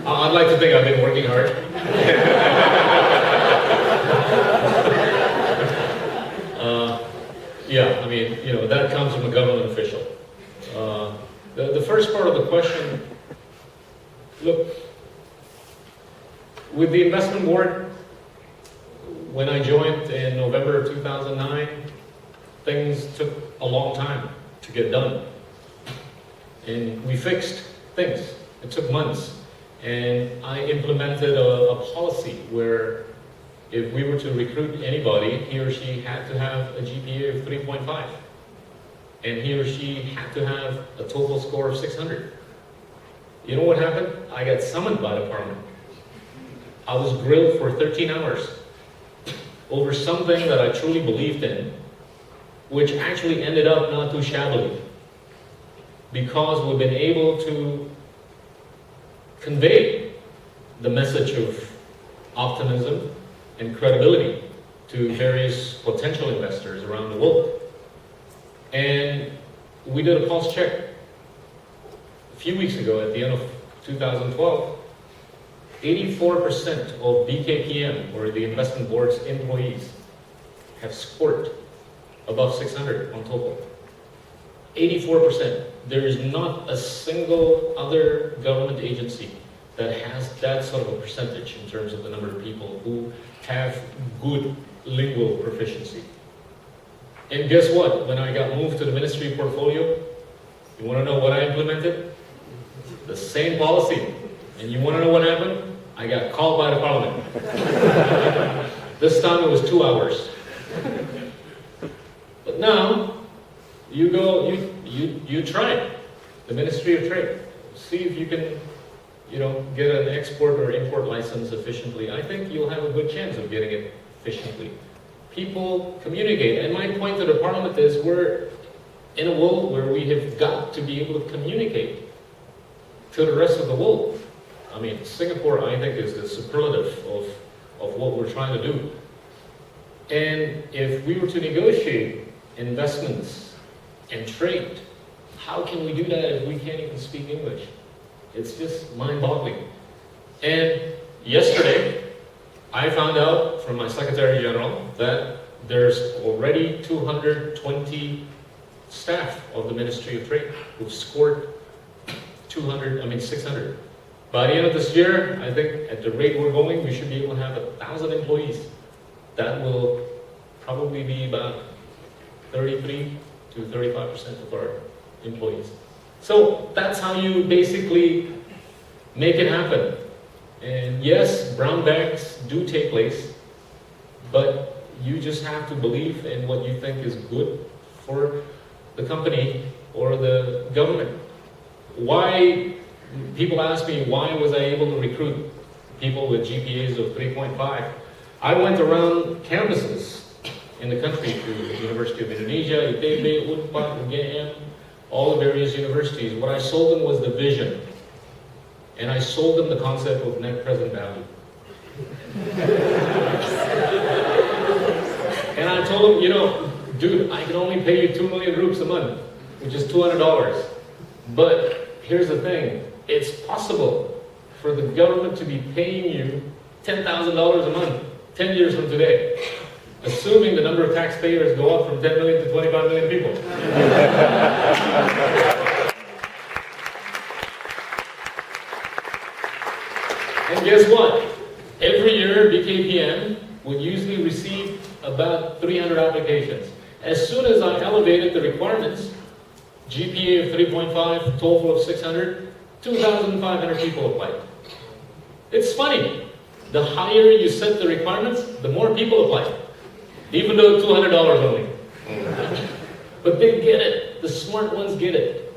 I'd like to think I've been working hard. Yeah, I mean, that comes from a government official. The first part of the question, look, with the investment board, when I joined in November of 2009, things took a long time to get done. And we fixed things. It took months. And I implemented a policy where if we were to recruit anybody, he or she had to have a GPA of 3.5. And he or she had to have a TOEFL score of 600. You know what happened? I got summoned by the parliament. I was grilled for 13 hours over something that I truly believed in, which actually ended up not too shabbily, because we've been able to convey the message of optimism and credibility to various potential investors around the world. And we did a pulse check a few weeks ago at the end of 2012. 84% of BKPM, or the investment board's employees, have scored above 600 on TOEFL. 84%. There is not a single other government agency that has that sort of a percentage in terms of the number of people who have good lingual proficiency. And guess what? When I got moved to the ministry portfolio, you want to know what I implemented? The same policy. And you want to know what happened? I got called by the parliament. This time it was 2 hours. But now, you go, you try it. The Ministry of Trade. See if you can, get an export or import license efficiently. I think you'll have a good chance of getting it efficiently. People communicate. And my point to the parliament is we're in a world where we have got to be able to communicate to the rest of the world. I mean, Singapore, I think, is the superlative of what we're trying to do. And if we were to negotiate investments and trade, how can we do that if we can't even speak English? It's just mind-boggling. And yesterday, I found out from my Secretary General that there's already 220 staff of the Ministry of Trade who've scored 600. By the end of this year, I think at the rate we're going, we should be able to have 1,000 employees. That will probably be about 33 to 35% of our employees. So that's how you basically make it happen. And yes, brown bags do take place, but you just have to believe in what you think is good for the company or the government. Why? People ask me, why was I able to recruit people with GPAs of 3.5? I went around campuses in the country to the University of Indonesia, ITB, UNPAD, UGM, all the various universities. What I sold them was the vision. And I sold them the concept of net present value. And I told them, dude, I can only pay you 2 million rupees a month, which is $200. But here's the thing. It's possible for the government to be paying you $10,000 a month 10 years from today, assuming the number of taxpayers go up from 10 million to 25 million people. And guess what? Every year, BKPM would usually receive about 300 applications. As soon as I elevated the requirements, GPA of 3.5, TOEFL of 600, 2,500 people applied. It's funny. The higher you set the requirements, the more people apply. Even though $200 only. But they get it. The smart ones get it.